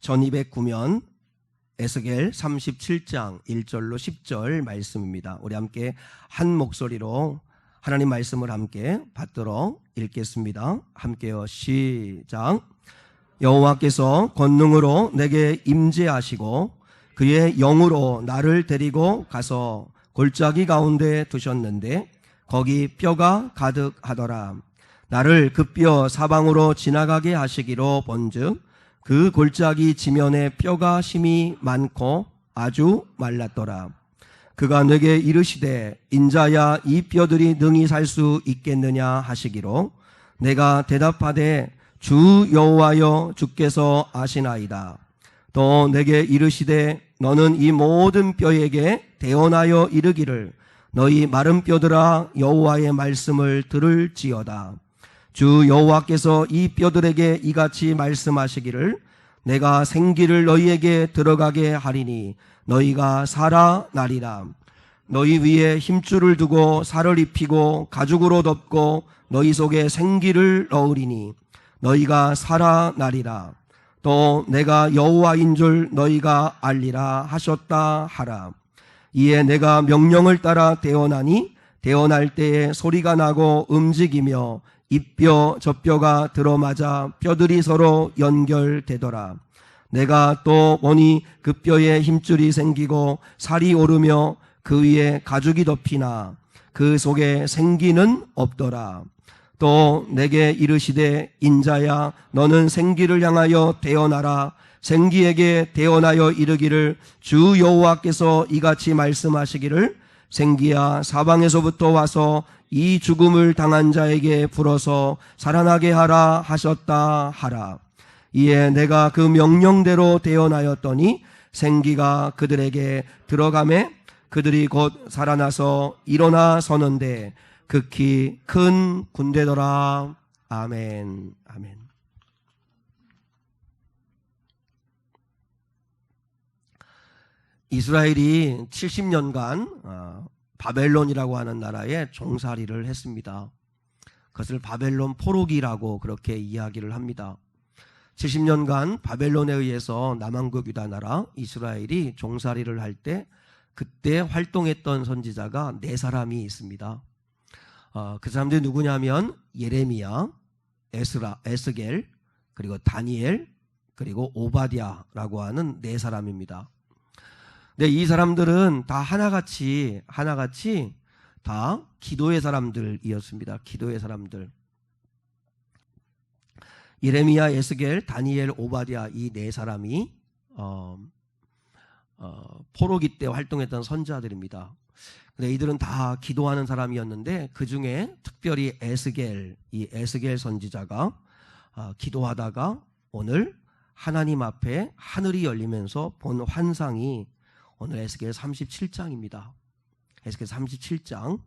1209면 에스겔 37장 1절로 10절 말씀입니다. 우리 함께 한 목소리로 하나님 말씀을 함께 받들어 읽겠습니다. 함께요. 시작. 여호와께서 권능으로 내게 임재하시고 그의 영으로 나를 데리고 가서 골짜기 가운데 두셨는데 거기 뼈가 가득하더라. 나를 그 뼈 사방으로 지나가게 하시기로 본즉 그 골짜기 지면에 뼈가 심이 많고 아주 말랐더라. 그가 내게 이르시되 인자야 이 뼈들이 능히 살 수 있겠느냐 하시기로 내가 대답하되 주 여호와여 주께서 아시나이다. 또 내게 이르시되 너는 이 모든 뼈에게 대언하여 이르기를 너희 마른 뼈들아 여호와의 말씀을 들을지어다. 주 여호와께서 이 뼈들에게 이같이 말씀하시기를 내가 생기를 너희에게 들어가게 하리니 너희가 살아나리라. 너희 위에 힘줄을 두고 살을 입히고 가죽으로 덮고 너희 속에 생기를 넣으리니 너희가 살아나리라. 또 내가 여호와인 줄 너희가 알리라 하셨다 하라. 이에 내가 명령을 따라 대언하니 대언할 때에 소리가 나고 움직이며 이 뼈 저 뼈가 들어맞아 뼈들이 서로 연결되더라. 내가 또 보니 그 뼈에 힘줄이 생기고 살이 오르며 그 위에 가죽이 덮이나 그 속에 생기는 없더라. 또 내게 이르시되 인자야 너는 생기를 향하여 대언하라. 생기에게 대언하여 이르기를 주 여호와께서 이같이 말씀하시기를 생기야 사방에서부터 와서 이 죽음을 당한 자에게 불어서 살아나게 하라 하셨다 하라. 이에 내가 그 명령대로 대언하였더니 생기가 그들에게 들어가매 그들이 곧 살아나서 일어나 서는데 극히 큰 군대더라. 아멘. 아멘. 이스라엘이 70년간 바벨론이라고 하는 나라에 종살이를 했습니다. 그것을 바벨론 포로기라고 그렇게 이야기를 합니다. 70년간 바벨론에 의해서 남한국 유다 나라 이스라엘이 종살이를 할 때 그때 활동했던 선지자가 4사람이 있습니다. 그 사람들이 누구냐면 예레미야, 에스겔, 그리고 다니엘, 그리고 오바댜라고 하는 4사람입니다. 네, 이 사람들은 다 하나같이 다 기도의 사람들이었습니다. 기도의 사람들. 예레미야, 에스겔, 다니엘, 오바댜 이 4사람이 포로기 때 활동했던 선지자들입니다. 근데 이들은 다 기도하는 사람이었는데 그 중에 특별히 이 에스겔 선지자가 기도하다가 오늘 하나님 앞에 하늘이 열리면서 본 환상이 오늘 에스겔 37장입니다. 에스겔 37장.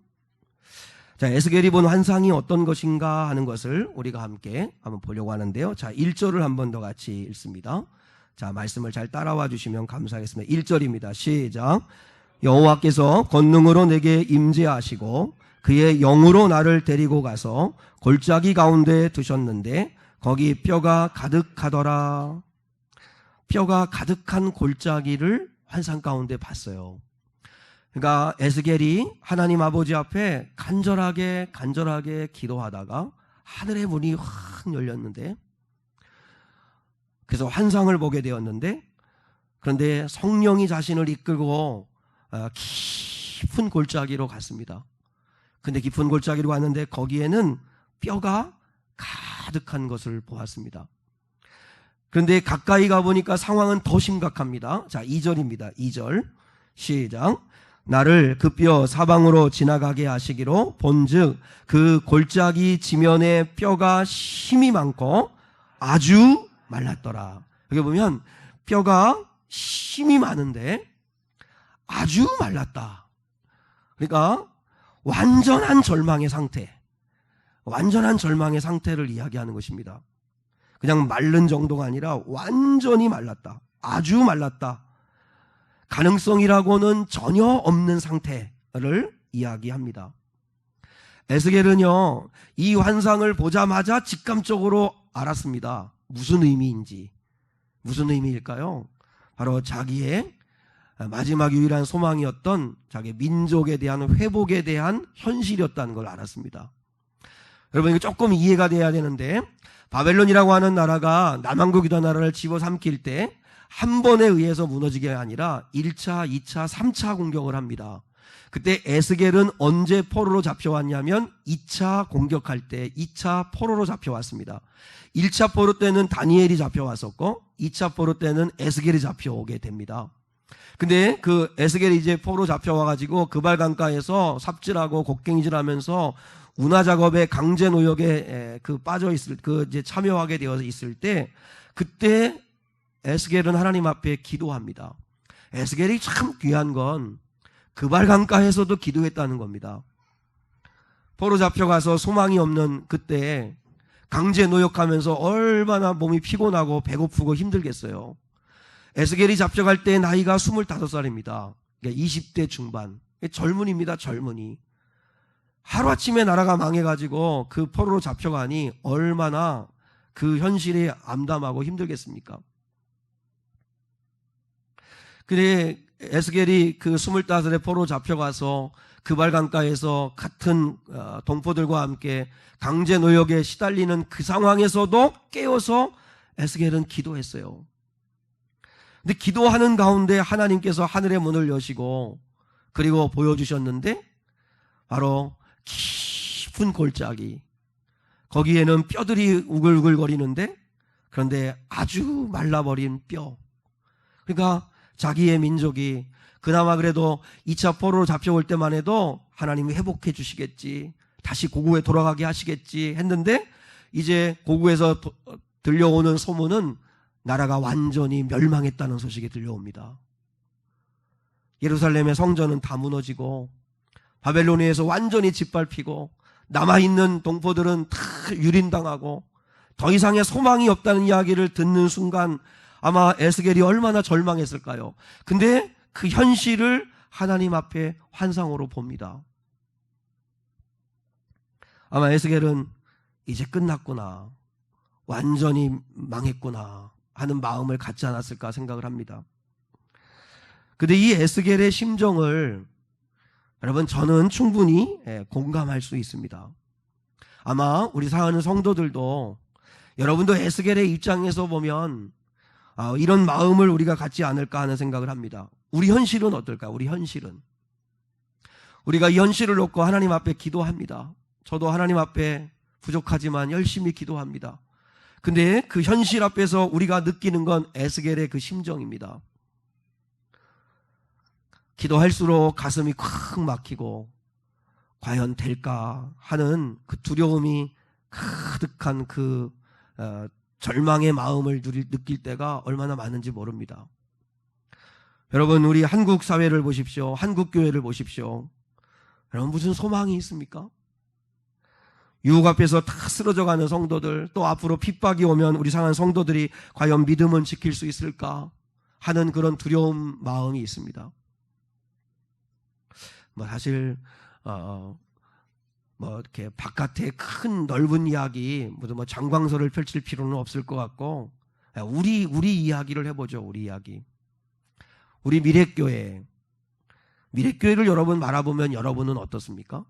자, 에스겔이 본 환상이 어떤 것인가 하는 것을 우리가 함께 한번 보려고 하는데요. 자, 1절을 한 번 더 같이 읽습니다. 자, 말씀을 잘 따라와 주시면 감사하겠습니다. 1절입니다. 시작. 여호와께서 권능으로 내게 임재하시고 그의 영으로 나를 데리고 가서 골짜기 가운데 두셨는데 거기 뼈가 가득하더라. 뼈가 가득한 골짜기를 환상 가운데 봤어요. 그러니까 에스겔이 하나님 아버지 앞에 간절하게 기도하다가 하늘의 문이 확 열렸는데 그래서 환상을 보게 되었는데 그런데 성령이 자신을 이끌고 깊은 골짜기로 갔습니다. 근데 깊은 골짜기로 갔는데 거기에는 뼈가 가득한 것을 보았습니다. 그런데 가까이 가보니까 상황은 더 심각합니다. 자, 2절입니다. 2절 시작. 나를 그 뼈 사방으로 지나가게 하시기로 본즉 그 골짜기 지면에 뼈가 힘이 많고 아주 말랐더라. 여기 보면 뼈가 힘이 많은데 아주 말랐다. 그러니까 완전한 절망의 상태를 이야기하는 것입니다. 그냥 마른 정도가 아니라 완전히 말랐다. 아주 말랐다. 가능성이라고는 전혀 없는 상태를 이야기합니다. 에스겔은요, 이 환상을 보자마자 직감적으로 알았습니다. 무슨 의미인지. 무슨 의미일까요? 바로 자기의 마지막 유일한 소망이었던 자기 민족에 대한 회복에 대한 현실이었다는 걸 알았습니다. 여러분, 이거 조금 이해가 돼야 되는데, 바벨론이라고 하는 나라가 남한국 유다 나라를 집어삼킬 때 한 번에 의해서 무너지게 아니라 1차, 2차, 3차 공격을 합니다. 그때 에스겔은 언제 포로로 잡혀왔냐면 2차 공격할 때 2차 포로로 잡혀왔습니다. 1차 포로 때는 다니엘이 잡혀왔었고 2차 포로 때는 에스겔이 잡혀오게 됩니다. 근데 그 에스겔이 이제 포로 잡혀와가지고 그발 강가에서 삽질하고 곡괭이질하면서 운하 작업에 강제 노역에 빠져 있을 이제 참여하게 되어 있을 때, 그때 에스겔은 하나님 앞에 기도합니다. 에스겔이 참 귀한 건 그발 강가에서도 기도했다는 겁니다. 포로 잡혀가서 소망이 없는 그때 강제 노역하면서 얼마나 몸이 피곤하고 배고프고 힘들겠어요. 에스겔이 잡혀갈 때 나이가 25살입니다. 그러니까 20대 중반. 젊은이입니다, 젊은이. 하루아침에 나라가 망해가지고 그 포로로 잡혀가니 얼마나 그 현실이 암담하고 힘들겠습니까? 근데 에스겔이 그 25의 포로로 잡혀가서 그발 강가에서 같은 동포들과 함께 강제 노역에 시달리는 그 상황에서도 깨어서 에스겔은 기도했어요. 근데 기도하는 가운데 하나님께서 하늘의 문을 여시고 그리고 보여주셨는데, 바로 깊은 골짜기, 거기에는 뼈들이 우글우글거리는데, 그런데 아주 말라버린 뼈. 그러니까 자기의 민족이 그나마 그래도 2차 포로로 잡혀올 때만 해도 하나님이 회복해 주시겠지, 다시 고국에 돌아가게 하시겠지 했는데, 이제 고국에서 들려오는 소문은 나라가 완전히 멸망했다는 소식이 들려옵니다. 예루살렘의 성전은 다 무너지고 바벨로니아에서 완전히 짓밟히고 남아있는 동포들은 다 유린당하고 더 이상의 소망이 없다는 이야기를 듣는 순간 아마 에스겔이 얼마나 절망했을까요? 근데 그 현실을 하나님 앞에 환상으로 봅니다. 아마 에스겔은 이제 끝났구나, 완전히 망했구나 하는 마음을 갖지 않았을까 생각을 합니다. 근데 이 에스겔의 심정을 여러분, 저는 충분히 공감할 수 있습니다. 아마 우리 사랑하는 성도들도, 여러분도 에스겔의 입장에서 보면 이런 마음을 우리가 갖지 않을까 하는 생각을 합니다. 우리 현실은 어떨까요? 우리 현실은, 우리가 이 현실을 놓고 하나님 앞에 기도합니다. 저도 하나님 앞에 부족하지만 열심히 기도합니다. 근데 그 현실 앞에서 우리가 느끼는 건 에스겔의 그 심정입니다. 기도할수록 가슴이 콱 막히고 과연 될까 하는 그 두려움이 가득한 그 절망의 마음을 느낄 때가 얼마나 많은지 모릅니다. 여러분, 우리 한국 사회를 보십시오. 한국 교회를 보십시오. 여러분, 무슨 소망이 있습니까? 유혹 앞에서 다 쓰러져가는 성도들, 또 앞으로 핍박이 오면 우리 상한 성도들이 과연 믿음은 지킬 수 있을까 하는 그런 두려움 마음이 있습니다. 사실 이렇게 바깥에 큰 넓은 이야기, 무슨 장광설을 펼칠 필요는 없을 것 같고, 우리 이야기를 해보죠. 우리 이야기. 우리 미래교회를 여러분 바라보면 여러분은 어떻습니까?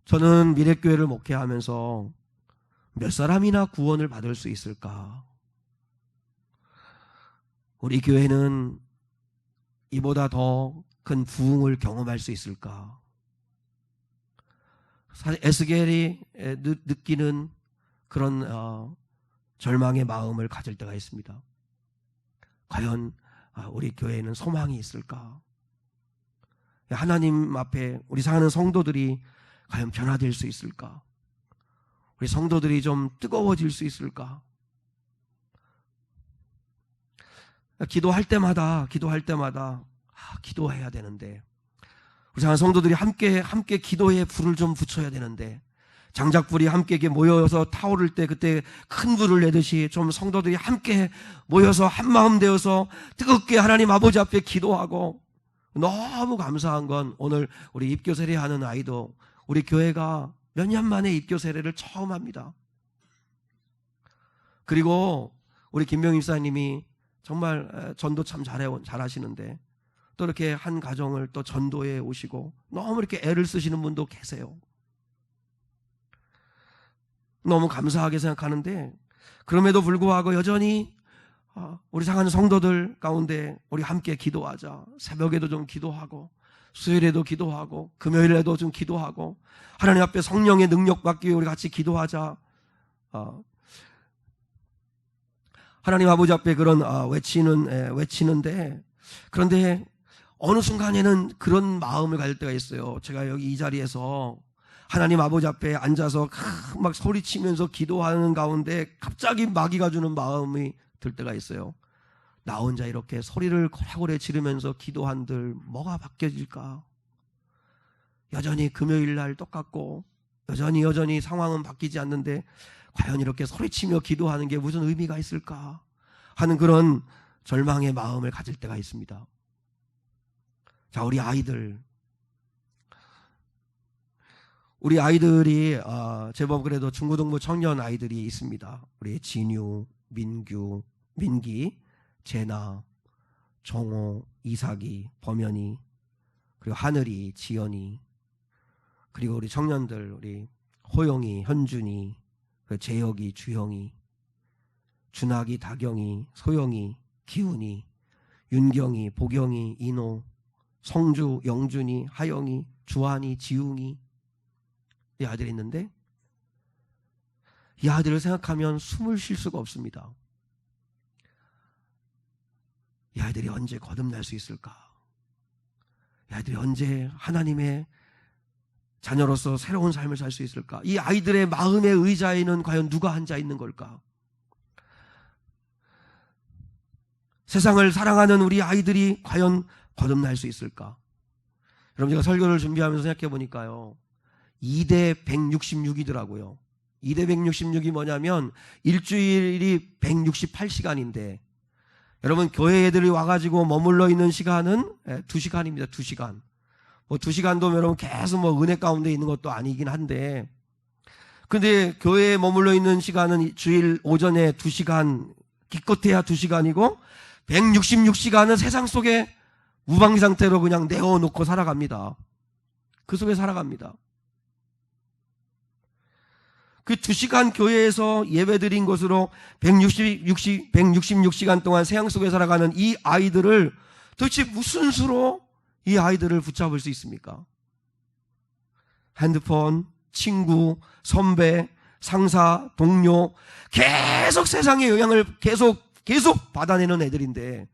저는 미래교회를 목회하면서 몇 사람이나 구원을 받을 수 있을까? 우리 교회는 이보다 더 큰 부흥을 경험할 수 있을까? 사실 에스겔이 느끼는 그런 절망의 마음을 가질 때가 있습니다. 과연 우리 교회에는 소망이 있을까? 하나님 앞에 우리 사랑하는 성도들이 과연 변화될 수 있을까? 우리 성도들이 좀 뜨거워질 수 있을까? 기도할 때마다 기도해야 되는데, 우리 사랑하는 성도들이 함께 기도에 불을 좀 붙여야 되는데, 장작불이 함께 모여서 타오를 때 그때 큰 불을 내듯이 좀 성도들이 함께 모여서 한마음 되어서 뜨겁게 하나님 아버지 앞에 기도하고, 너무 감사한 건 오늘 우리 입교 세례하는 아이도 우리 교회가 몇 년 만에 입교 세례를 처음 합니다. 그리고 우리 김병희 집사님이 정말 전도 참 잘하시는데 또 이렇게 한 가정을 또 전도에 오시고 너무 이렇게 애를 쓰시는 분도 계세요. 너무 감사하게 생각하는데 그럼에도 불구하고 여전히 우리 사랑하는 성도들 가운데 우리 함께 기도하자. 새벽에도 좀 기도하고 수요일에도 기도하고 금요일에도 좀 기도하고 하나님 앞에 성령의 능력 받기 위해 우리 같이 기도하자. 하나님 아버지 앞에 그런 외치는데 그런데 어느 순간에는 그런 마음을 가질 때가 있어요. 제가 여기 이 자리에서 하나님 아버지 앞에 앉아서 막 소리치면서 기도하는 가운데 갑자기 마귀가 주는 마음이 들 때가 있어요. 나 혼자 이렇게 소리를 고래고래 지르면서 기도한들 뭐가 바뀌어질까? 여전히 금요일 날 똑같고 여전히 상황은 바뀌지 않는데 과연 이렇게 소리치며 기도하는 게 무슨 의미가 있을까 하는 그런 절망의 마음을 가질 때가 있습니다. 자, 우리 아이들이 제법 그래도 중고등부 청년 아이들이 있습니다. 우리 진유, 민규, 민기, 제나, 정호, 이삭이, 범연이, 그리고 하늘이, 지연이, 그리고 우리 청년들 우리 호영이, 현준이, 재혁이, 주형이, 준학이, 다경이, 소영이, 기훈이, 윤경이, 보경이, 인호, 성주, 영준이, 하영이, 주한이, 지웅이, 이 아들이 있는데 이 아들을 생각하면 숨을 쉴 수가 없습니다. 이 아이들이 언제 거듭날 수 있을까? 이 아이들이 언제 하나님의 자녀로서 새로운 삶을 살 수 있을까? 이 아이들의 마음의 의자에는 과연 누가 앉아 있는 걸까? 세상을 사랑하는 우리 아이들이 과연 거듭날 수 있을까? 여러분, 제가 설교를 준비하면서 생각해 보니까요, 2대 166이더라고요. 2대 166이 뭐냐면 일주일이 168시간인데 여러분, 교회 애들이 와가지고 머물러 있는 시간은 2시간입니다. 2시간. 뭐 2시간도 여러분 계속 뭐 은혜 가운데 있는 것도 아니긴 한데, 근데 교회에 머물러 있는 시간은 주일 오전에 2시간, 기껏해야 2시간이고 166시간은 세상 속에 무방비 상태로 그냥 내어놓고 살아갑니다. 그 속에 살아갑니다. 그 2시간 교회에서 예배드린 것으로 166시간 동안 세상 속에 살아가는 이 아이들을 도대체 무슨 수로 이 아이들을 붙잡을 수 있습니까? 핸드폰, 친구, 선배, 상사, 동료, 계속 세상의 영향을 계속 받아내는 애들인데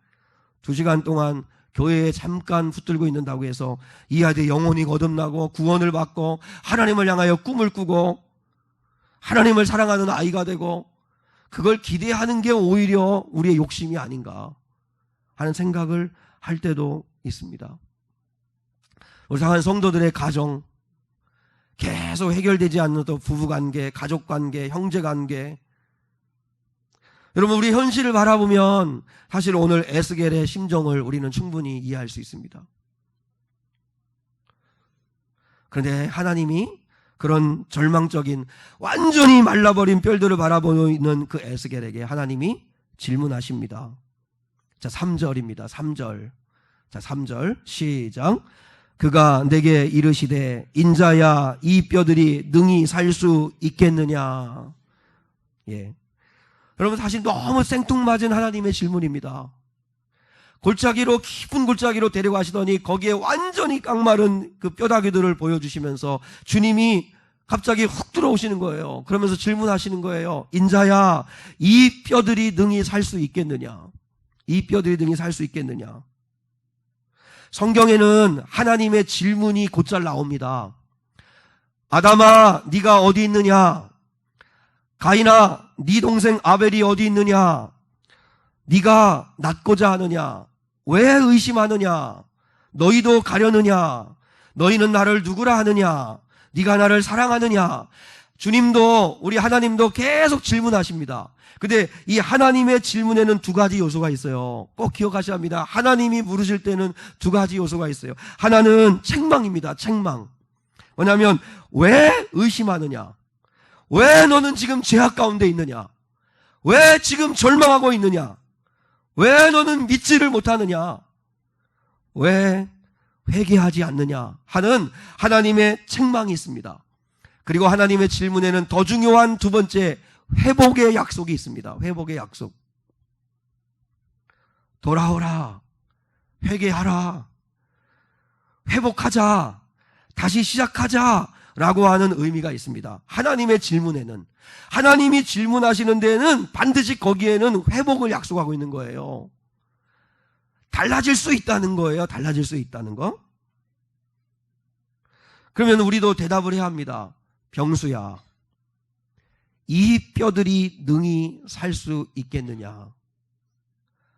2시간 동안 교회에 잠깐 붙들고 있는다고 해서 이 아이들이 영혼이 거듭나고 구원을 받고 하나님을 향하여 꿈을 꾸고 하나님을 사랑하는 아이가 되고 그걸 기대하는 게 오히려 우리의 욕심이 아닌가 하는 생각을 할 때도 있습니다. 우리 사랑하는 성도들의 가정, 계속 해결되지 않는 또 부부관계, 가족관계, 형제관계, 여러분, 우리 현실을 바라보면 사실 오늘 에스겔의 심정을 우리는 충분히 이해할 수 있습니다. 그런데 하나님이 그런 절망적인 완전히 말라버린 뼈들을 바라보는 그 에스겔에게 하나님이 질문하십니다. 자, 3절입니다. 3절. 자, 3절 시작. 그가 내게 이르시되 인자야 이 뼈들이 능히 살 수 있겠느냐. 예. 여러분, 사실 너무 생뚱맞은 하나님의 질문입니다. 골짜기로, 깊은 골짜기로 데려가시더니 거기에 완전히 깡마른 그 뼈다귀들을 보여주시면서 주님이 갑자기 훅 들어오시는 거예요. 그러면서 질문하시는 거예요. 인자야, 이 뼈들이 능히 살 수 있겠느냐? 이 뼈들이 능히 살 수 있겠느냐? 성경에는 하나님의 질문이 곧잘 나옵니다. 아담아, 네가 어디 있느냐? 가인아, 네 동생 아벨이 어디 있느냐? 네가 낫고자 하느냐? 왜 의심하느냐? 너희도 가려느냐? 너희는 나를 누구라 하느냐? 네가 나를 사랑하느냐? 주님도, 우리 하나님도 계속 질문하십니다. 근데 이 하나님의 질문에는 2가지 요소가 있어요. 꼭 기억하셔야 합니다. 하나님이 물으실 때는 2가지 요소가 있어요. 하나는 책망입니다. 책망. 뭐냐면 왜 의심하느냐? 왜 너는 지금 죄악 가운데 있느냐? 왜 지금 절망하고 있느냐? 왜 너는 믿지를 못하느냐? 왜 회개하지 않느냐? 하는 하나님의 책망이 있습니다. 그리고 하나님의 질문에는 더 중요한 두 번째 회복의 약속이 있습니다. 회복의 약속. 돌아오라. 회개하라. 회복하자. 다시 시작하자. 라고 하는 의미가 있습니다. 하나님의 질문에는, 하나님이 질문하시는 데에는 반드시 거기에는 회복을 약속하고 있는 거예요. 달라질 수 있다는 거예요. 달라질 수 있다는 거. 그러면 우리도 대답을 해야 합니다. 병수야, 이 뼈들이 능히 살 수 있겠느냐?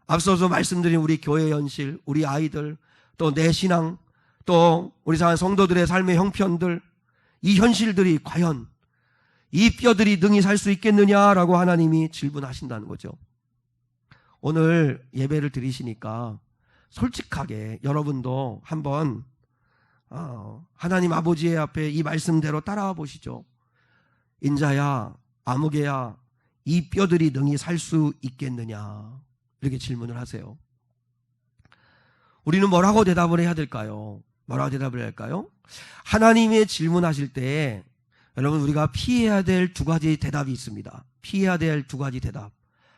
앞서서 말씀드린 우리 교회 현실, 우리 아이들, 또 내 신앙, 또 우리 성도들의 삶의 형편들, 이 현실들이 과연 이 뼈들이 능히 살 수 있겠느냐라고 하나님이 질문하신다는 거죠. 오늘 예배를 드리시니까 솔직하게 여러분도 한번 하나님 아버지의 앞에 이 말씀대로 따라와 보시죠. 인자야, 아무개야, 이 뼈들이 능히 살 수 있겠느냐? 이렇게 질문을 하세요. 우리는 뭐라고 대답을 해야 될까요? 뭐라고 대답을 해야 할까요? 하나님의 질문하실 때 여러분, 우리가 피해야 될 두 가지 대답이 있습니다. 피해야 될 두 가지 대답.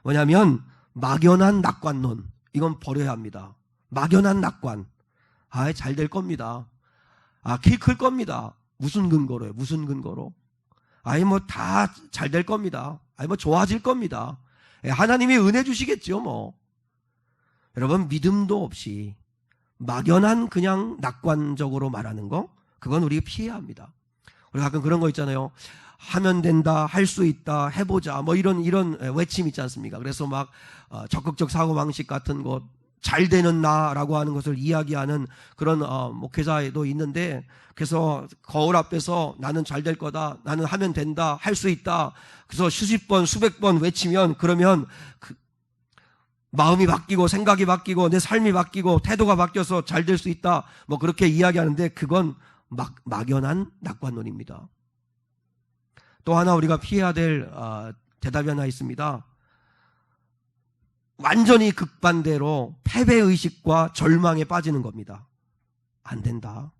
뭐냐면 막연한 낙관론. 이건 버려야 합니다. 막연한 낙관. 잘 될 겁니다. 키 클 겁니다. 무슨 근거로요? 무슨 근거로? 뭐 다 잘 될 겁니다. 뭐 좋아질 겁니다. 하나님이 은혜 주시겠죠, 뭐. 여러분, 믿음도 없이 막연한 그냥 낙관적으로 말하는 거, 그건 우리가 피해야 합니다. 우리 가끔 그런 거 있잖아요. 하면 된다, 할 수 있다, 해보자, 뭐 이런 외침 있지 않습니까? 그래서 막 적극적 사고방식 같은 것, 잘 되는 나라고 하는 것을 이야기하는 그런 목회자도 있는데, 그래서 거울 앞에서 나는 잘 될 거다, 나는 하면 된다, 할 수 있다, 그래서 수십 번, 수백 번 외치면, 그러면 마음이 바뀌고 생각이 바뀌고 내 삶이 바뀌고 태도가 바뀌어서 잘 될 수 있다, 뭐 그렇게 이야기하는데 그건 막연한 낙관론입니다. 또 하나 우리가 피해야 될 대답이 하나 있습니다. 완전히 극반대로 패배의식과 절망에 빠지는 겁니다. 안 된다.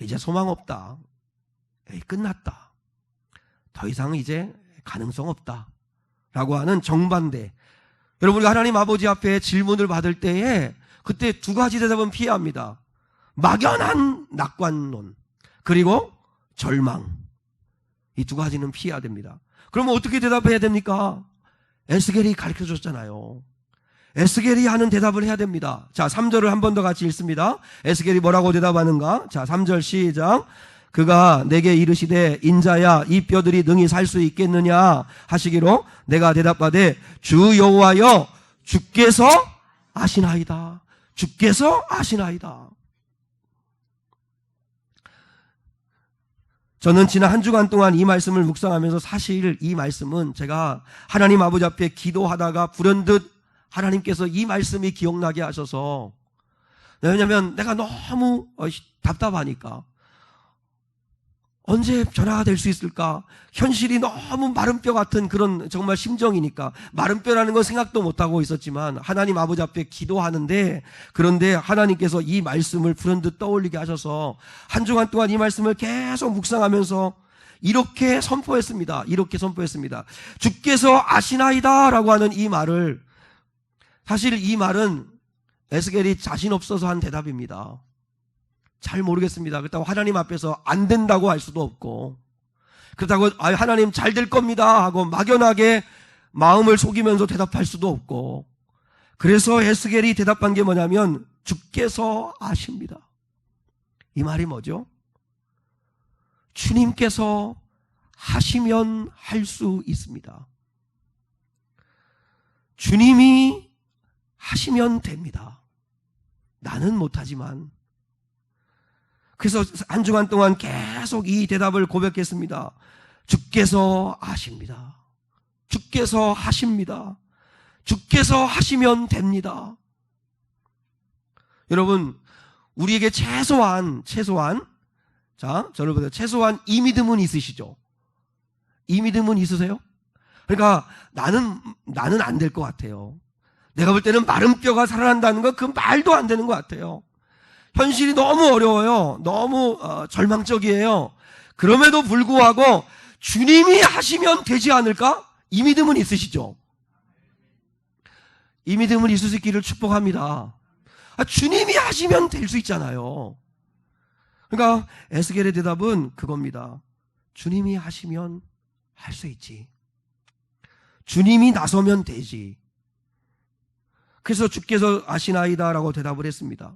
이제 소망 없다. 끝났다. 더 이상 이제 가능성 없다. 라고 하는 정반대. 여러분, 우리가 하나님 아버지 앞에 질문을 받을 때에 그때 두 가지 대답은 피해야 합니다. 막연한 낙관론, 그리고 절망. 이 두 가지는 피해야 됩니다. 그러면 어떻게 대답해야 됩니까? 에스겔이 가르쳐 줬잖아요. 에스겔이 하는 대답을 해야 됩니다. 자, 3절을 한 번 더 같이 읽습니다. 에스겔이 뭐라고 대답하는가? 자, 3절 시작. 그가 내게 이르시되 인자야, 이 뼈들이 능히 살 수 있겠느냐 하시기로 내가 대답하되 주 여호와여, 주께서 아시나이다. 주께서 아시나이다. 저는 지난 한 주간 동안 이 말씀을 묵상하면서 사실 이 말씀은 제가 하나님 아버지 앞에 기도하다가 불현듯 하나님께서 이 말씀이 기억나게 하셔서, 왜냐하면 내가 너무 답답하니까 언제 변화가 될 수 있을까? 현실이 너무 마른 뼈 같은 그런 정말 심정이니까, 마른 뼈라는 건 생각도 못하고 있었지만 하나님 아버지 앞에 기도하는데, 그런데 하나님께서 이 말씀을 불현듯 떠올리게 하셔서 한 주간 동안 이 말씀을 계속 묵상하면서 이렇게 선포했습니다. 이렇게 선포했습니다. 주께서 아시나이다 라고 하는 이 말을, 사실 이 말은 에스겔이 자신 없어서 한 대답입니다. 잘 모르겠습니다. 그렇다고 하나님 앞에서 안 된다고 할 수도 없고, 그렇다고 하나님 잘 될 겁니다 하고 막연하게 마음을 속이면서 대답할 수도 없고, 그래서 에스겔이 대답한 게 뭐냐면 주께서 아십니다. 이 말이 뭐죠? 주님께서 하시면 할 수 있습니다. 주님이 하시면 됩니다. 나는 못하지만. 그래서 한 주간 동안 계속 이 대답을 고백했습니다. 주께서 아십니다. 주께서 하십니다. 주께서 하시면 됩니다. 여러분, 우리에게 최소한 자, 저를 보세요. 최소한 이 믿음은 있으시죠? 이 믿음은 있으세요? 그러니까 나는 안 될 것 같아요. 내가 볼 때는 마른 뼈가 살아난다는 건 그 말도 안 되는 것 같아요. 현실이 너무 어려워요. 너무 절망적이에요. 그럼에도 불구하고 주님이 하시면 되지 않을까? 이 믿음은 있으시죠? 이 믿음은 있을 수 있기를 축복합니다. 주님이 하시면 될 수 있잖아요. 그러니까 에스겔의 대답은 그겁니다. 주님이 하시면 할 수 있지. 주님이 나서면 되지. 그래서 주께서 아시나이다라고 대답을 했습니다.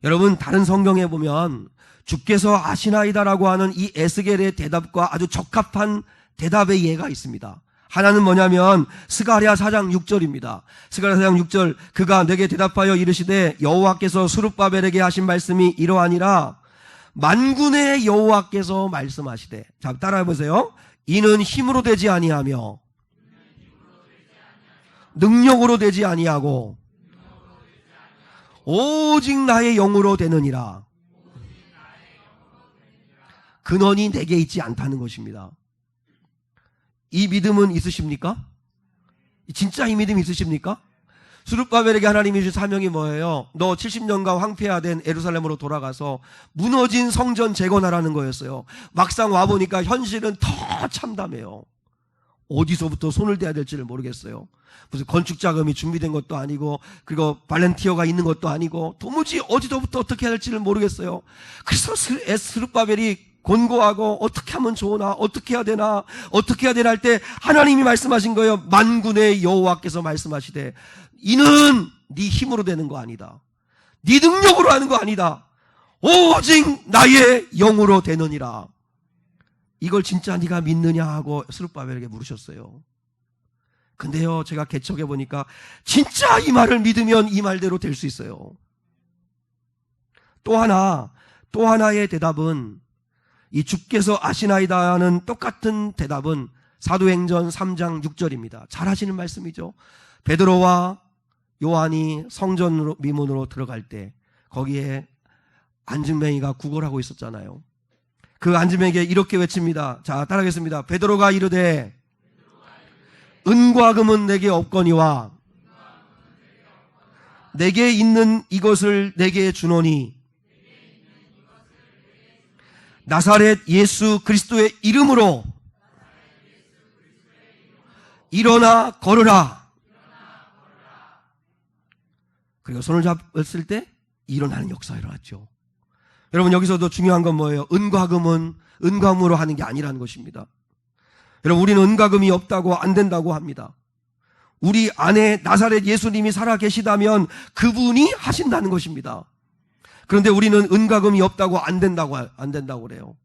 여러분, 다른 성경에 보면 주께서 아시나이다라고 하는 이 에스겔의 대답과 아주 적합한 대답의 예가 있습니다. 하나는 뭐냐면 스가랴 4장 6절입니다. 스가랴 4장 6절, 그가 내게 대답하여 이르시되 여호와께서 스룹바벨에게 하신 말씀이 이러하니라. 만군의 여호와께서 말씀하시되. 자, 따라해 보세요. 이는 힘으로 되지 아니하며 능력으로 되지 아니하고 오직 나의 영으로 되느니라. 근원이 내게 있지 않다는 것입니다. 이 믿음은 있으십니까? 진짜 이 믿음 있으십니까? 스룹바벨에게 하나님이 주신 사명이 뭐예요? 너 70년간 황폐화된 예루살렘으로 돌아가서 무너진 성전 재건하라는 거였어요. 막상 와보니까 현실은 더 참담해요. 어디서부터 손을 대야 될지를 모르겠어요. 무슨 건축 자금이 준비된 것도 아니고, 그리고 발렌티어가 있는 것도 아니고, 도무지 어디서부터 어떻게 해야 될지를 모르겠어요. 그래서 스룹바벨이 곤고하고 어떻게 하면 좋으나, 어떻게 해야 되나 할 때 하나님이 말씀하신 거예요. 만군의 여호와께서 말씀하시되 이는 네 힘으로 되는 거 아니다. 네 능력으로 하는 거 아니다. 오직 나의 영으로 되느니라. 이걸 진짜 네가 믿느냐 하고 스룹바벨에게 물으셨어요. 근데요, 제가 개척해 보니까 진짜 이 말을 믿으면 이 말대로 될 수 있어요. 또 하나의 대답은, 이 주께서 아시나이다 하는 똑같은 대답은 사도행전 3장 6절입니다. 잘 하시는 말씀이죠. 베드로와 요한이 성전 미문으로 들어갈 때 거기에 안진뱅이가 구걸하고 있었잖아요. 그 안진뱅이에게 이렇게 외칩니다. 자, 따라하겠습니다. 베드로가 이르되 은과 금은 내게 없거니와 내게 있는 이것을 내게 주노니 나사렛 예수 그리스도의 이름으로 일어나 걸으라. 그리고 손을 잡았을 때 일어나는 역사가 일어났죠. 여러분, 여기서도 중요한 건 뭐예요? 은과 금은 은과금으로 하는 게 아니라는 것입니다. 여러분, 우리는 은과 금이 없다고 안 된다고 합니다. 우리 안에 나사렛 예수님이 살아 계시다면 그분이 하신다는 것입니다. 그런데 우리는 은과 금이 없다고 안 된다고 그래요.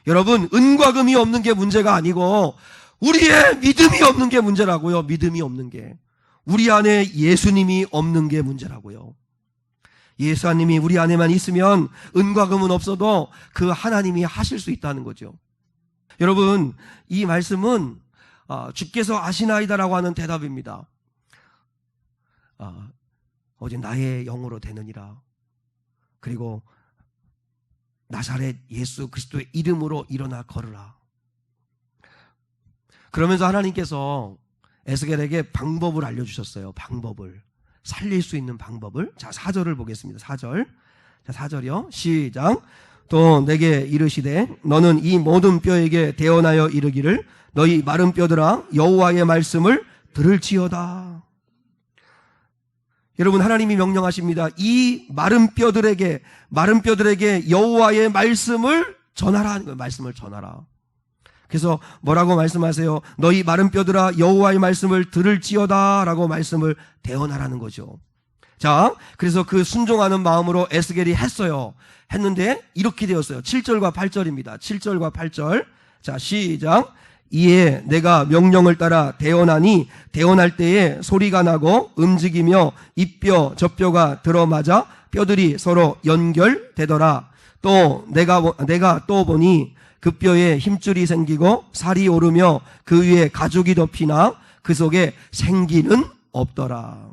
여러분, 은과 금이 없는 게 문제가 아니고 우리의 믿음이 없는 게 문제라고요. 믿음이 없는 게. 우리 안에 예수님이 없는 게 문제라고요. 예수님이 우리 안에만 있으면 은과 금은 없어도 그 하나님이 하실 수 있다는 거죠. 여러분, 이 말씀은 주께서 아시나이다라고 하는 대답입니다. 오직 나의 영으로 되느니라. 그리고 나사렛 예수 그리스도의 이름으로 일어나 걸으라. 그러면서 하나님께서 에스겔에게 방법을 알려주셨어요. 방법을. 살릴 수 있는 방법을. 자, 4절을 보겠습니다. 4절. 자, 4절이요. 시작. 또 내게 이르시되 너는 이 모든 뼈에게 대언하여 이르기를 너희 마른 뼈들아 여호와의 말씀을 들을지어다. 여러분, 하나님이 명령하십니다. 이 마른 뼈들에게 여호와의 말씀을 전하라 하는 거예요. 말씀을 전하라. 그래서 뭐라고 말씀하세요? 너희 마른 뼈들아 여호와의 말씀을 들을지어다 라고 말씀을 대언하라는 거죠. 자, 그래서 그 순종하는 마음으로 에스겔이 했는데 이렇게 되었어요. 7절과 8절입니다. 7절과 8절. 자, 시작. 이에 내가 명령을 따라 대언하니 대언할 때에 소리가 나고 움직이며 이뼈 저뼈가 들어맞아 뼈들이 서로 연결되더라. 또 내가 또 보니 그 뼈에 힘줄이 생기고 살이 오르며 그 위에 가죽이 덮이나 그 속에 생기는 없더라.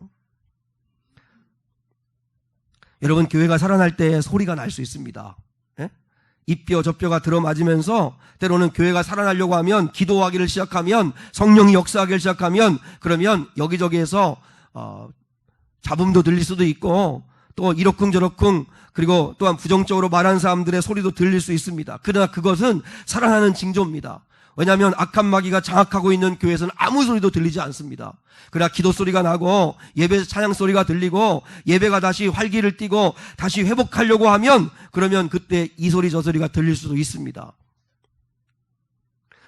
여러분, 교회가 살아날 때 소리가 날 수 있습니다. 예? 이뼈 저뼈가 들어맞으면서 때로는 교회가 살아나려고 하면, 기도하기를 시작하면, 성령이 역사하기를 시작하면, 그러면 여기저기에서 잡음도 들릴 수도 있고, 또 이러쿵저러쿵, 그리고 또한 부정적으로 말하는 사람들의 소리도 들릴 수 있습니다. 그러나 그것은 살아나는 징조입니다. 왜냐하면 악한 마귀가 장악하고 있는 교회에서는 아무 소리도 들리지 않습니다. 그러나 기도 소리가 나고 예배 찬양 소리가 들리고 예배가 다시 활기를 띠고 다시 회복하려고 하면, 그러면 그때 이 소리 저 소리가 들릴 수도 있습니다.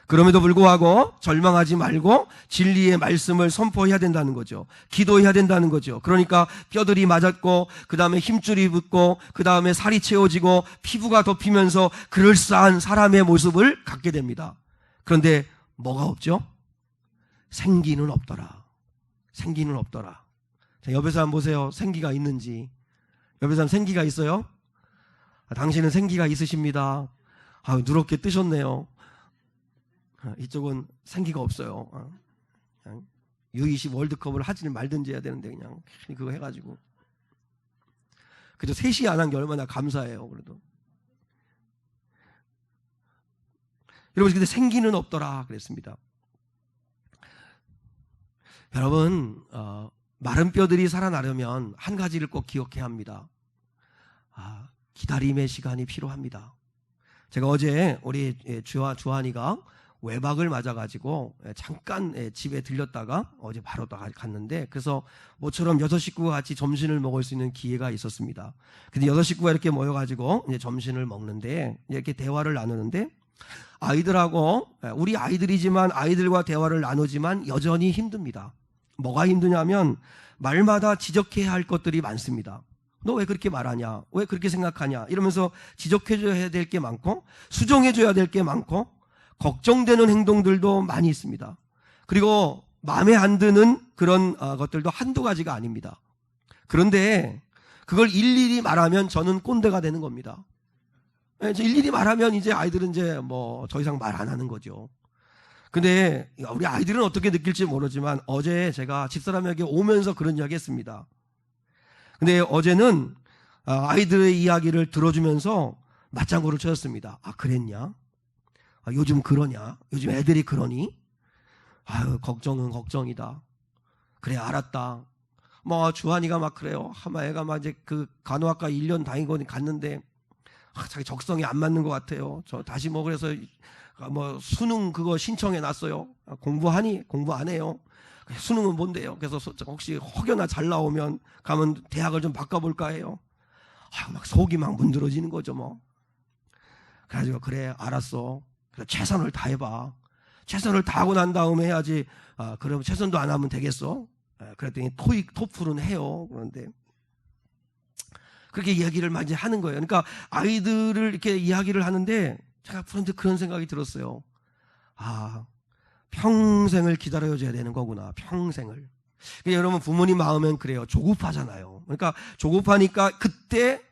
그럼에도 불구하고 절망하지 말고 진리의 말씀을 선포해야 된다는 거죠. 기도해야 된다는 거죠. 그러니까 뼈들이 맞았고, 그 다음에 힘줄이 붙고, 그 다음에 살이 채워지고 피부가 덮이면서 그럴싸한 사람의 모습을 갖게 됩니다. 그런데 뭐가 없죠? 생기는 없더라. 생기는 없더라. 자, 옆에 사람 보세요. 생기가 있는지. 옆에 사람 생기가 있어요? 당신은 생기가 있으십니다. 누렇게 뜨셨네요. 이쪽은 생기가 없어요. 그냥 U20 월드컵을 하지 말든지 해야 되는데 그냥 그거 해가지고. 그저 셋이 안 한 게 얼마나 감사해요. 그래도. 여러분, 근데 생기는 없더라 그랬습니다. 여러분, 마른 뼈들이 살아나려면 한 가지를 꼭 기억해야 합니다. 기다림의 시간이 필요합니다. 제가 어제 우리 주한이가 외박을 맞아가지고 잠깐 집에 들렸다가 어제 바로 갔는데, 그래서 모처럼 6 식구가 같이 점심을 먹을 수 있는 기회가 있었습니다. 근데 6 식구가 이렇게 모여가지고 이제 점심을 먹는데, 이렇게 대화를 나누는데, 아이들하고, 우리 아이들이지만 아이들과 대화를 나누지만 여전히 힘듭니다. 뭐가 힘드냐면 말마다 지적해야 할 것들이 많습니다. 너 왜 그렇게 말하냐? 왜 그렇게 생각하냐? 이러면서 지적해줘야 될 게 많고, 수정해줘야 될 게 많고, 걱정되는 행동들도 많이 있습니다. 그리고 마음에 안 드는 그런 것들도 한두 가지가 아닙니다. 그런데 그걸 일일이 말하면 저는 꼰대가 되는 겁니다. 일일이 말하면 이제 아이들은 이제 뭐 더 이상 말 안 하는 거죠. 근데 우리 아이들은 어떻게 느낄지 모르지만 어제 제가 집사람에게 오면서 그런 이야기 했습니다. 근데 어제는 아이들의 이야기를 들어주면서 맞장구를 쳤습니다. 그랬냐? 요즘 그러냐? 요즘 애들이 그러니? 걱정은 걱정이다. 그래, 알았다. 뭐 주한이가 막 그래요. 애가 막 이제 그 간호학과 1년 다니고 갔는데 자기 적성에 안 맞는 것 같아요. 저 다시 뭐 그래서 뭐 수능 그거 신청해 놨어요. 공부하니? 공부 안 해요. 수능은 뭔데요? 그래서 혹시 혹여나 잘 나오면 가면 대학을 좀 바꿔볼까 해요. 막 속이 막 문드러지는 거죠 뭐. 그래가지고 그래, 알았어. 그래서 최선을 다해봐. 최선을 다하고 난 다음에 해야지. 그럼 최선도 안 하면 되겠어? 그랬더니 토익, 토플은 해요. 그런데 그렇게 이야기를 많이 하는 거예요. 그러니까 아이들을 이렇게 이야기를 하는데 제가 그런 생각이 들었어요. 평생을 기다려줘야 되는 거구나. 평생을. 그러니까 여러분, 부모님 마음은 그래요. 조급하잖아요. 그러니까 조급하니까 그때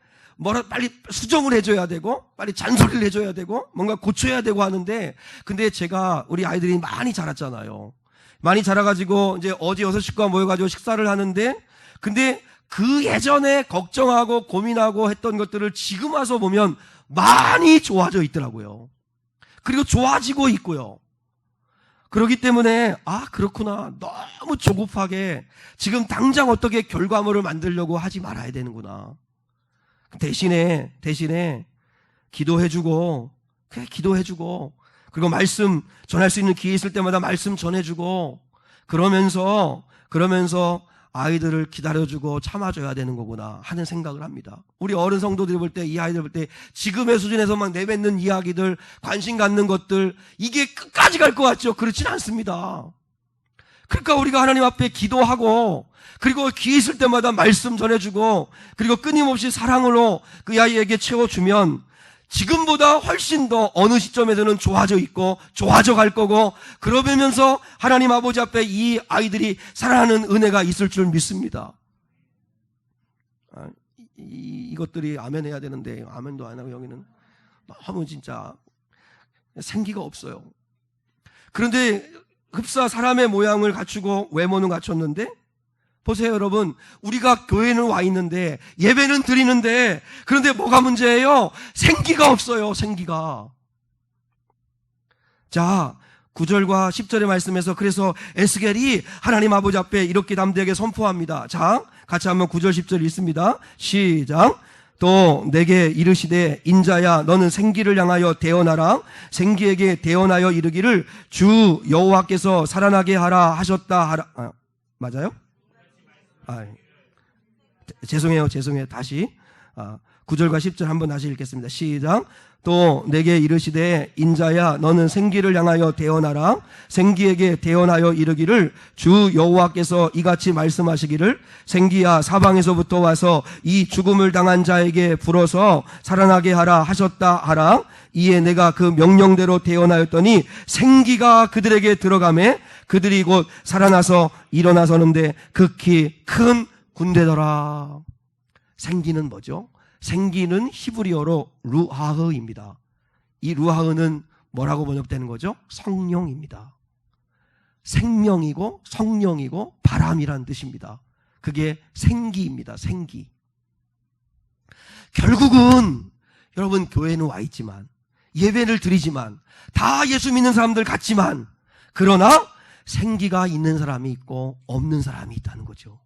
빨리 수정을 해줘야 되고, 빨리 잔소리를 해줘야 되고, 뭔가 고쳐야 되고 하는데, 근데 제가 우리 아이들이 많이 자랐잖아요. 많이 자라가지고 이제 어제 6 식구가 모여가지고 식사를 하는데, 근데 그 예전에 걱정하고 고민하고 했던 것들을 지금 와서 보면 많이 좋아져 있더라고요. 그리고 좋아지고 있고요. 그렇기 때문에 그렇구나. 너무 조급하게 지금 당장 어떻게 결과물을 만들려고 하지 말아야 되는구나. 대신에 기도해주고, 그래, 기도해주고, 그리고 말씀 전할 수 있는 기회 있을 때마다 말씀 전해주고, 그러면서 아이들을 기다려주고 참아줘야 되는 거구나 하는 생각을 합니다. 우리 어른 성도들이 볼 때, 이 아이들 볼 때 지금의 수준에서 막 내뱉는 이야기들, 관심 갖는 것들, 이게 끝까지 갈 것 같죠? 그렇진 않습니다. 그러니까 우리가 하나님 앞에 기도하고, 그리고 기회 있을 때마다 말씀 전해주고, 그리고 끊임없이 사랑으로 그 아이에게 채워주면 지금보다 훨씬 더 어느 시점에서는 좋아져 있고 좋아져 갈 거고, 그러면서 하나님 아버지 앞에 이 아이들이 살아나는 은혜가 있을 줄 믿습니다. 이것들이 아멘 해야 되는데 아멘도 안 하고 여기는 너무 진짜 생기가 없어요. 그런데 흡사 사람의 모양을 갖추고 외모는 갖췄는데 보세요, 여러분. 우리가 교회는 와 있는데, 예배는 드리는데, 그런데 뭐가 문제예요? 생기가 없어요, 생기가. 자, 9절과 10절의 말씀에서 그래서 에스겔이 하나님 아버지 앞에 이렇게 담대하게 선포합니다. 자, 같이 한번 9절 10절 읽습니다. 시작. 또 내게 이르시되 인자야 너는 생기를 향하여 대언하라. 생기에게 대언하여 이르기를 주 여호와께서 살아나게 하라 하셨다 하라. 맞아요? 죄송해요. 다시 9절과 10절 한번 다시 읽겠습니다. 시작. 또 내게 이르시되 인자야 너는 생기를 향하여 대언하라. 생기에게 대언하여 이르기를 주 여호와께서 이같이 말씀하시기를 생기야 사방에서부터 와서 이 죽음을 당한 자에게 불어서 살아나게 하라 하셨다 하라. 이에 내가 그 명령대로 대언하였더니 생기가 그들에게 들어가매 그들이 곧 살아나서 일어나서는데 극히 큰 군대더라. 생기는 뭐죠? 생기는 히브리어로 루하흐입니다. 이 루하흐는 뭐라고 번역되는 거죠? 성령입니다. 생명이고 성령이고 바람이란 뜻입니다. 그게 생기입니다. 생기. 결국은 여러분 교회는 와 있지만 예배를 드리지만 다 예수 믿는 사람들 같지만 그러나 생기가 있는 사람이 있고 없는 사람이 있다는 거죠.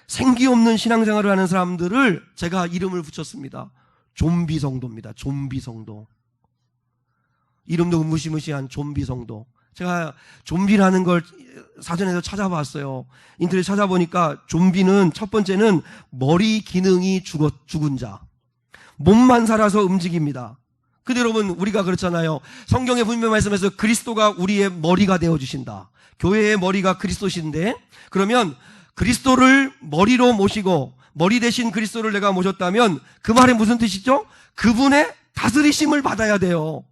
생기 없는 신앙생활을 하는 사람들을 제가 이름을 붙였습니다. 좀비 성도입니다. 좀비 성도. 이름도 무시무시한 좀비 성도. 제가 좀비라는 걸 사전에서 찾아봤어요. 인터넷 찾아보니까 좀비는 첫 번째는 머리 기능이 죽은 자. 몸만 살아서 움직입니다. 근데 여러분 우리가 그렇잖아요. 성경에 분명히 말씀해서 그리스도가 우리의 머리가 되어주신다. 교회의 머리가 그리스도신데 그러면 그리스도를 머리로 모시고 머리 대신 그리스도를 내가 모셨다면 그 말이 무슨 뜻이죠? 그분의 다스리심을 받아야 돼요.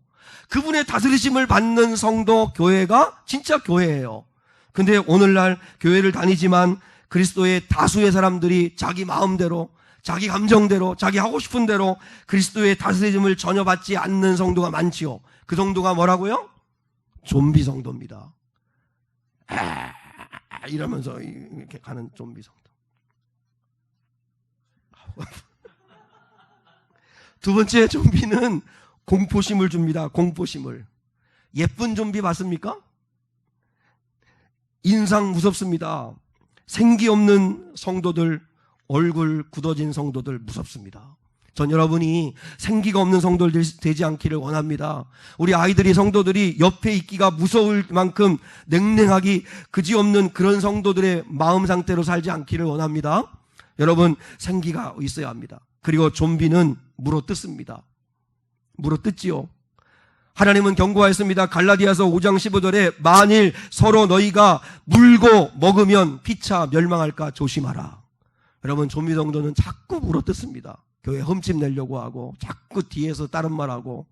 그분의 다스리심을 받는 성도 교회가 진짜 교회예요. 근데 오늘날 교회를 다니지만 그리스도의 다수의 사람들이 자기 마음대로 자기 감정대로 자기 하고 싶은 대로 그리스도의 다스림을 전혀 받지 않는 성도가 많지요. 그 성도가 뭐라고요? 좀비 성도입니다. 이러면서 이렇게 가는 좀비 성도. 두 번째 좀비는 공포심을 줍니다. 공포심을. 예쁜 좀비 봤습니까? 인상 무섭습니다. 생기 없는 성도들, 얼굴 굳어진 성도들 무섭습니다. 전 여러분이 생기가 없는 성도들 되지 않기를 원합니다. 우리 아이들이 성도들이 옆에 있기가 무서울 만큼 냉랭하기 그지없는 그런 성도들의 마음 상태로 살지 않기를 원합니다. 여러분 생기가 있어야 합니다. 그리고 좀비는 물어뜯습니다. 물어뜯지요. 하나님은 경고하였습니다. 갈라디아서 5장 15절에 만일 서로 너희가 물고 먹으면 피차 멸망할까 조심하라. 여러분 좀비 성도는 자꾸 물어뜯습니다. 교회 흠집 내려고 하고 자꾸 뒤에서 다른 말하고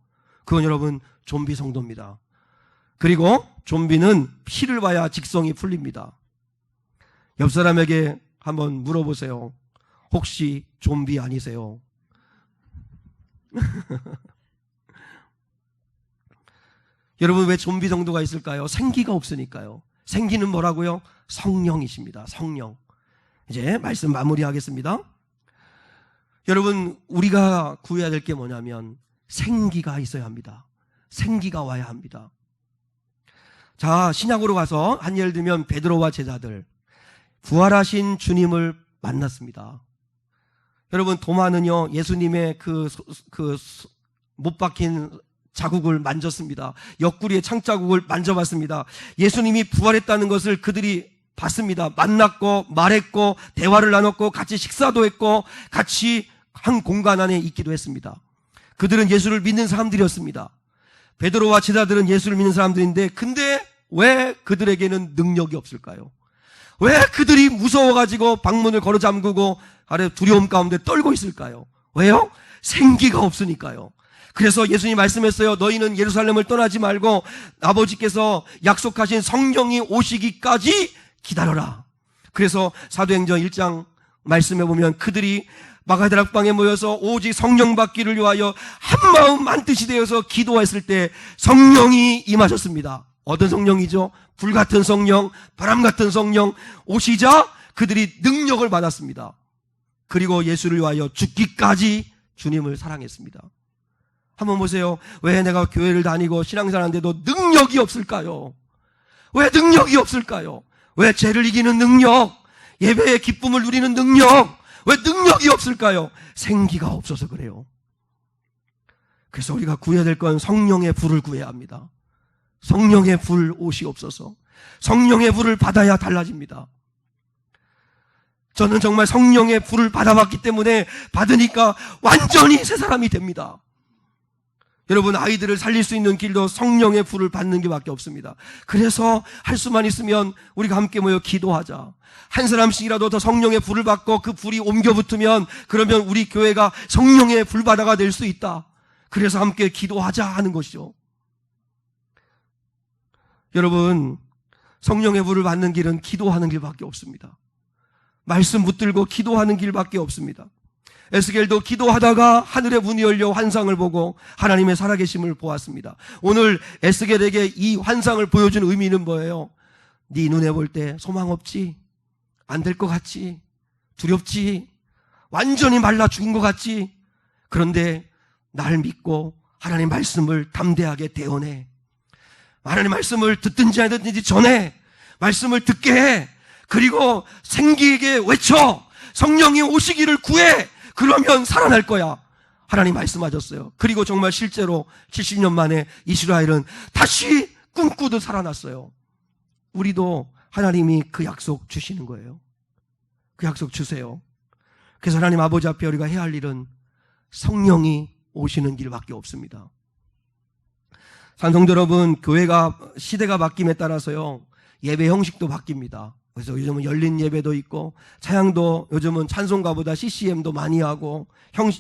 그건 여러분 좀비 성도입니다. 그리고 좀비는 피를 봐야 직성이 풀립니다. 옆 사람에게 한번 물어보세요. 혹시 좀비 아니세요? 여러분 왜 좀비 성도가 있을까요? 생기가 없으니까요. 생기는 뭐라고요? 성령이십니다. 성령. 이제 말씀 마무리하겠습니다. 여러분 우리가 구해야 될 게 뭐냐면 생기가 있어야 합니다. 생기가 와야 합니다. 자, 신약으로 가서 한 예를 들면 베드로와 제자들 부활하신 주님을 만났습니다. 여러분 도마는요 예수님의 못 박힌 자국을 만졌습니다. 옆구리의 창자국을 만져봤습니다. 예수님이 부활했다는 것을 그들이 봤습니다. 만났고 말했고 대화를 나눴고 같이 식사도 했고 같이 한 공간 안에 있기도 했습니다. 그들은 예수를 믿는 사람들이었습니다. 베드로와 제자들은 예수를 믿는 사람들인데 근데 왜 그들에게는 능력이 없을까요? 왜 그들이 무서워가지고 방문을 걸어 잠그고 아래 두려움 가운데 떨고 있을까요? 왜요? 생기가 없으니까요. 그래서 예수님이 말씀했어요. 너희는 예루살렘을 떠나지 말고 아버지께서 약속하신 성령이 오시기까지 기다려라. 그래서 사도행전 1장 말씀해 보면 그들이 마가다락방에 모여서 오직 성령 받기를 위하여 한마음 한뜻이 되어서 기도했을 때 성령이 임하셨습니다. 어떤 성령이죠? 불같은 성령, 바람 같은 성령 오시자 그들이 능력을 받았습니다. 그리고 예수를 위하여 죽기까지 주님을 사랑했습니다. 한번 보세요. 왜 내가 교회를 다니고 신앙생활하는데도 능력이 없을까요? 왜 능력이 없을까요? 왜 죄를 이기는 능력, 예배의 기쁨을 누리는 능력, 왜 능력이 없을까요? 생기가 없어서 그래요. 그래서 우리가 구해야 될 건 성령의 불을 구해야 합니다. 성령의 불 오시옵소서. 성령의 불을 받아야 달라집니다. 저는 정말 성령의 불을 받아봤기 때문에 받으니까 완전히 새 사람이 됩니다. 여러분, 아이들을 살릴 수 있는 길도 성령의 불을 받는 게 밖에 없습니다. 그래서 할 수만 있으면 우리가 함께 모여 기도하자. 한 사람씩이라도 더 성령의 불을 받고 그 불이 옮겨 붙으면 그러면 우리 교회가 성령의 불바다가 될 수 있다. 그래서 함께 기도하자 하는 것이죠. 여러분, 성령의 불을 받는 길은 기도하는 길밖에 없습니다. 말씀 붙들고 기도하는 길밖에 없습니다. 에스겔도 기도하다가 하늘의 문이 열려 환상을 보고 하나님의 살아계심을 보았습니다. 오늘 에스겔에게 이 환상을 보여준 의미는 뭐예요? 네 눈에 볼 때 소망 없지? 안 될 것 같지? 두렵지? 완전히 말라 죽은 것 같지? 그런데 날 믿고 하나님 말씀을 담대하게 대언해. 하나님 말씀을 듣든지 안 듣든지 전해. 말씀을 듣게 해. 그리고 생기에게 외쳐. 성령이 오시기를 구해. 그러면 살아날 거야. 하나님 말씀하셨어요. 그리고 정말 실제로 70년 만에 이스라엘은 다시 꿈꾸듯 살아났어요. 우리도 하나님이 그 약속 주시는 거예요. 그 약속 주세요. 그래서 하나님 아버지 앞에 우리가 해야 할 일은 성령이 오시는 길밖에 없습니다. 산성도 여러분, 교회가 시대가 바뀜에 따라서요, 예배 형식도 바뀝니다. 그래서 요즘은 열린 예배도 있고 찬양도 요즘은 찬송가보다 CCM도 많이 하고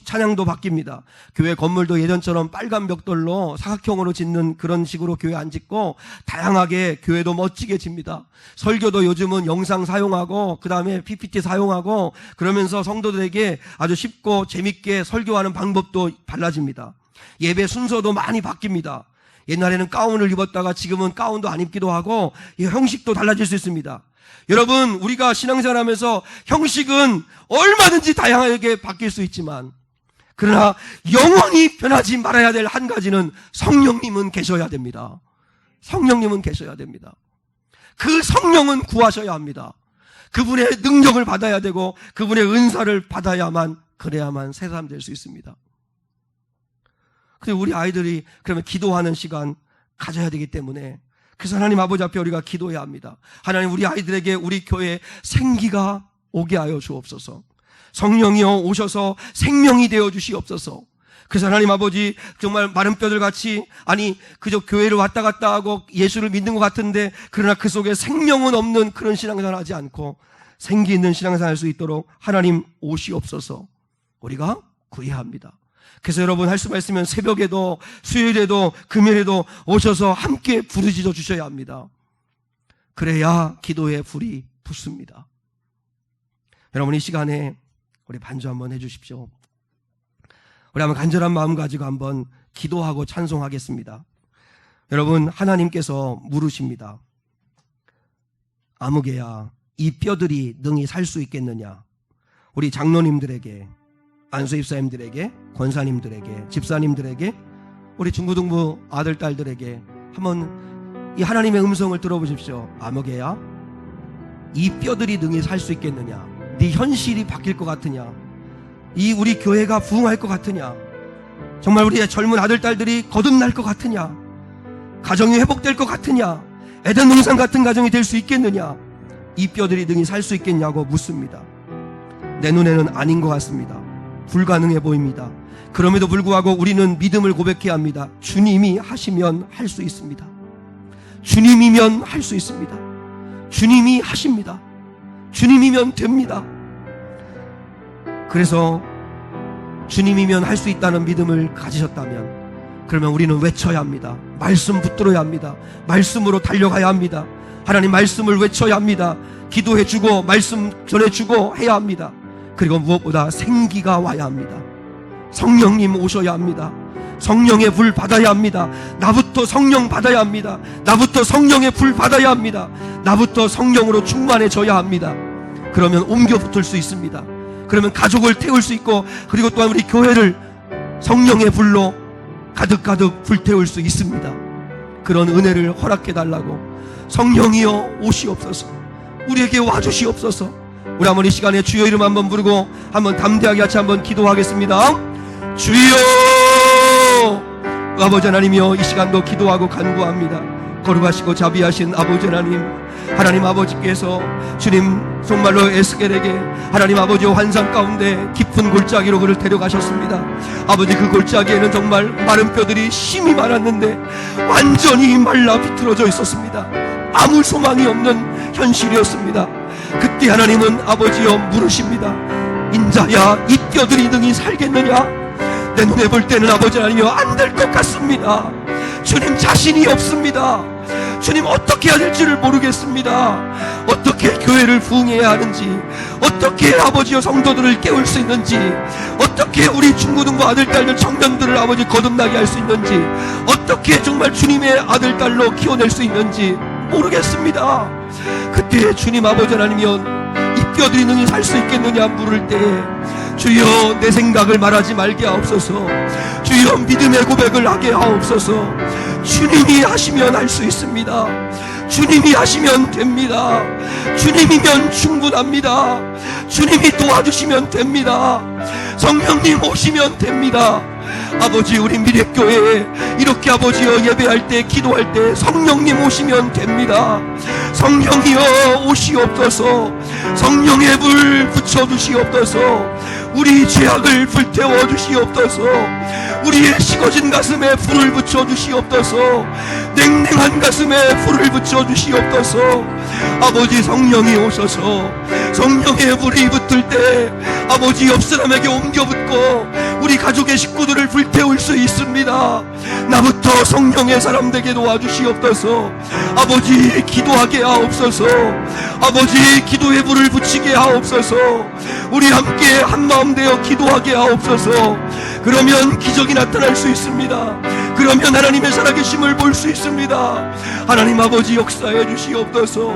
찬양도 바뀝니다. 교회 건물도 예전처럼 빨간 벽돌로 사각형으로 짓는 그런 식으로 교회 안 짓고 다양하게 교회도 멋지게 집니다. 설교도 요즘은 영상 사용하고 그 다음에 PPT 사용하고 그러면서 성도들에게 아주 쉽고 재밌게 설교하는 방법도 달라집니다. 예배 순서도 많이 바뀝니다. 옛날에는 가운을 입었다가 지금은 가운도 안 입기도 하고 이 형식도 달라질 수 있습니다. 여러분, 우리가 신앙생활하면서 형식은 얼마든지 다양하게 바뀔 수 있지만 그러나 영원히 변하지 말아야 될 한 가지는 성령님은 계셔야 됩니다. 성령님은 계셔야 됩니다. 그 성령은 구하셔야 합니다. 그분의 능력을 받아야 되고 그분의 은사를 받아야만, 그래야만 새 사람 될 수 있습니다. 그래서 우리 아이들이 그러면 기도하는 시간 가져야 되기 때문에 그래서 하나님 아버지 앞에 우리가 기도해야 합니다. 하나님, 우리 아이들에게 우리 교회에 생기가 오게 하여 주옵소서. 성령이여 오셔서 생명이 되어 주시옵소서. 그래서 하나님 아버지, 정말 마른 뼈들 같이, 아니 그저 교회를 왔다 갔다 하고 예수를 믿는 것 같은데 그러나 그 속에 생명은 없는 그런 신앙생활 하지 않고 생기 있는 신앙생활 할 수 있도록 하나님 오시옵소서. 우리가 구해야 합니다. 그래서 여러분, 할 수만 있으면 새벽에도 수요일에도 금요일에도 오셔서 함께 부르짖어 주셔야 합니다. 그래야 기도의 불이 붙습니다. 여러분, 이 시간에 우리 반주 한번 해주십시오. 우리 한번 간절한 마음 가지고 한번 기도하고 찬송하겠습니다. 여러분, 하나님께서 물으십니다. 아무개야, 이 뼈들이 능히 살 수 있겠느냐? 우리 장로님들에게, 안수입사님들에게, 권사님들에게, 집사님들에게, 우리 중고등부 아들, 딸들에게 한번 이 하나님의 음성을 들어보십시오. 아무개야, 이 뼈들이 능히 살 수 있겠느냐? 네 현실이 바뀔 것 같으냐? 이 우리 교회가 부흥할 것 같으냐? 정말 우리의 젊은 아들, 딸들이 거듭날 것 같으냐? 가정이 회복될 것 같으냐? 에덴 동산 같은 가정이 될 수 있겠느냐? 이 뼈들이 능히 살 수 있겠냐고 묻습니다. 내 눈에는 아닌 것 같습니다. 불가능해 보입니다. 그럼에도 불구하고 우리는 믿음을 고백해야 합니다. 주님이 하시면 할 수 있습니다. 주님이면 할 수 있습니다. 주님이 하십니다. 주님이면 됩니다. 그래서 주님이면 할 수 있다는 믿음을 가지셨다면 그러면 우리는 외쳐야 합니다. 말씀 붙들어야 합니다. 말씀으로 달려가야 합니다. 하나님 말씀을 외쳐야 합니다. 기도해주고 말씀 전해주고 해야 합니다. 그리고 무엇보다 생기가 와야 합니다. 성령님 오셔야 합니다. 성령의 불 받아야 합니다. 나부터 성령 받아야 합니다. 나부터 성령의 불 받아야 합니다. 나부터 성령으로 충만해져야 합니다. 그러면 옮겨 붙을 수 있습니다. 그러면 가족을 태울 수 있고, 그리고 또한 우리 교회를 성령의 불로 가득가득 불태울 수 있습니다. 그런 은혜를 허락해달라고, 성령이여 오시옵소서, 우리에게 와주시옵소서. 우리 한번 이 시간에 주여 이름 한번 부르고 한번 담대하게 같이 한번 기도하겠습니다. 주여, 아버지 하나님이여, 이 시간도 기도하고 간구합니다. 거룩하시고 자비하신 아버지 하나님, 하나님 아버지께서 주님 정말로 에스겔에게 하나님 아버지의 환상 가운데 깊은 골짜기로 그를 데려가셨습니다. 아버지, 그 골짜기에는 정말 마른 뼈들이 심이 많았는데 완전히 말라 비틀어져 있었습니다. 아무 소망이 없는 현실이었습니다. 그때 하나님은 아버지여 물으십니다. 인자야, 이 뼈들이 능히 살겠느냐? 내 눈에 볼 때는 아버지 하나님이여 안 될 것 같습니다. 주님 자신이 없습니다. 주님 어떻게 해야 될지를 모르겠습니다. 어떻게 교회를 부흥해야 하는지, 어떻게 아버지여 성도들을 깨울 수 있는지, 어떻게 우리 중고등부 아들 딸들 청년들을 아버지 거듭나게 할 수 있는지, 어떻게 정말 주님의 아들 딸로 키워낼 수 있는지 모르겠습니다. 그때 주님 아버지 하나님이여 이 뼈들이 능히 살 수 있겠느냐 물을 때, 주여 내 생각을 말하지 말게 하옵소서, 주여 믿음의 고백을 하게 하옵소서. 주님이 하시면 할 수 있습니다. 주님이 하시면 됩니다. 주님이면 충분합니다. 주님이 도와주시면 됩니다. 성령님 오시면 됩니다. 아버지, 우리 미래교회에 이렇게 아버지여 예배할 때, 기도할 때 성령님 오시면 됩니다. 성령이여 오시옵소서, 성령의 불 붙여주시옵소서, 우리 죄악을 불태워 주시옵소서, 우리의 식어진 가슴에 불을 붙여주시옵소서, 냉랭한 가슴에 불을 붙여주시옵소서. 아버지, 성령이 오셔서 성령의 불이 붙을 때 아버지 옆 사람에게 옮겨 붙고 우리 가족의 식구들을 불태울 수 있습니다. 나부터 성령의 사람 되게 도와주시옵소서. 아버지, 기도하게 하옵소서. 아버지, 기도의 불을 붙이게 하옵소서. 우리 함께 한마음 되어 기도하게 하옵소서. 그러면 기적이 나타날 수 있습니다. 그러면 하나님의 살아계심을 볼 수 있습니다. 하나님 아버지, 역사해 주시옵소서.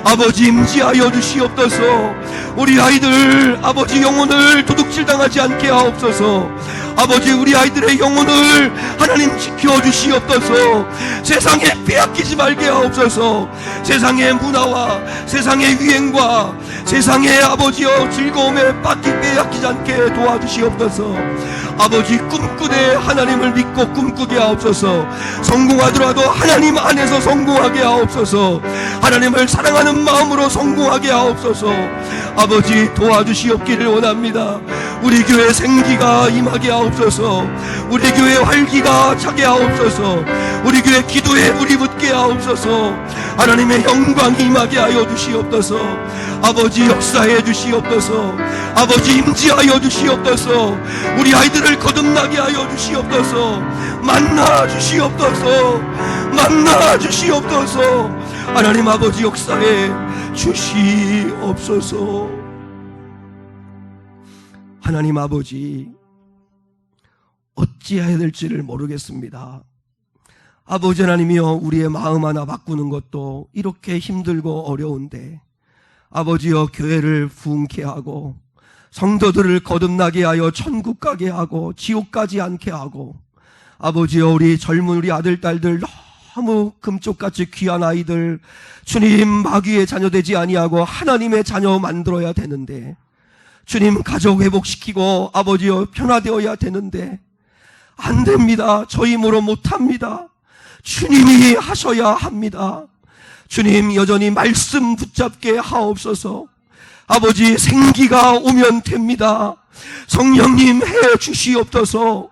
아버지, 임재하여 주시옵소서. 우리 아이들 아버지 영혼을 도둑질 당하지 않게 하옵소서. 아버지, 우리 아이들의 영혼을 하나님 지켜 주시옵소서. 세상에 빼앗기지 말게 하옵소서. 세상의 문화와 세상의 유행과 세상의 아버지여 즐거움에 빼앗기지 않게 도와주시옵소서. 아버지, 꿈꾸되 하나님을 믿고 꿈꾸게 하옵소서. 성공하더라도 하나님 안에서 성공하게 하옵소서. 하나님을 사랑하는 마음으로 성공하게 하옵소서. 아버지, 도와주시옵기를 원합니다. 우리 교회 생기가 임하게 하옵소서. 우리 교회 활기가 차게 하옵소서. 우리 교회 기도에 불이 붙게 하옵소서. 하나님의 영광이 임하게 하여 주시옵소서. 아버지, 역사해 주시옵소서. 아버지, 임재하여 주시옵소서. 우리 아이들을 거듭나게 하여 주시옵소서. 만나 주시옵소서. 만나 주시옵소서. 하나님 아버지, 역사해 주시옵소서. 하나님 아버지, 어찌해야 될지를 모르겠습니다. 아버지 하나님이여, 우리의 마음 하나 바꾸는 것도 이렇게 힘들고 어려운데, 아버지여, 교회를 부흥케 하고 성도들을 거듭나게 하여 천국 가게 하고 지옥 가지 않게 하고, 아버지여, 우리 젊은 우리 아들 딸들 너무 금쪽같이 귀한 아이들 주님 마귀의 자녀 되지 아니하고 하나님의 자녀 만들어야 되는데, 주님 가족 회복시키고 아버지여 변화되어야 되는데 안 됩니다. 저희 힘으로 못합니다. 주님이 하셔야 합니다. 주님, 여전히 말씀 붙잡게 하옵소서. 아버지, 생기가 오면 됩니다. 성령님 해 주시옵소서.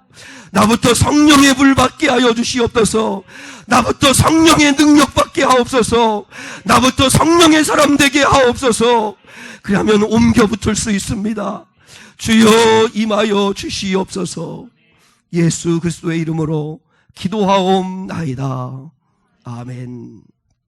나부터 성령의 불 받게 하여 주시옵소서. 나부터 성령의 능력 받게 하옵소서. 나부터 성령의 사람 되게 하옵소서. 그러면 옮겨 붙을 수 있습니다. 주여, 임하여 주시옵소서. 예수 그리스도의 이름으로 기도하옵나이다. 아멘.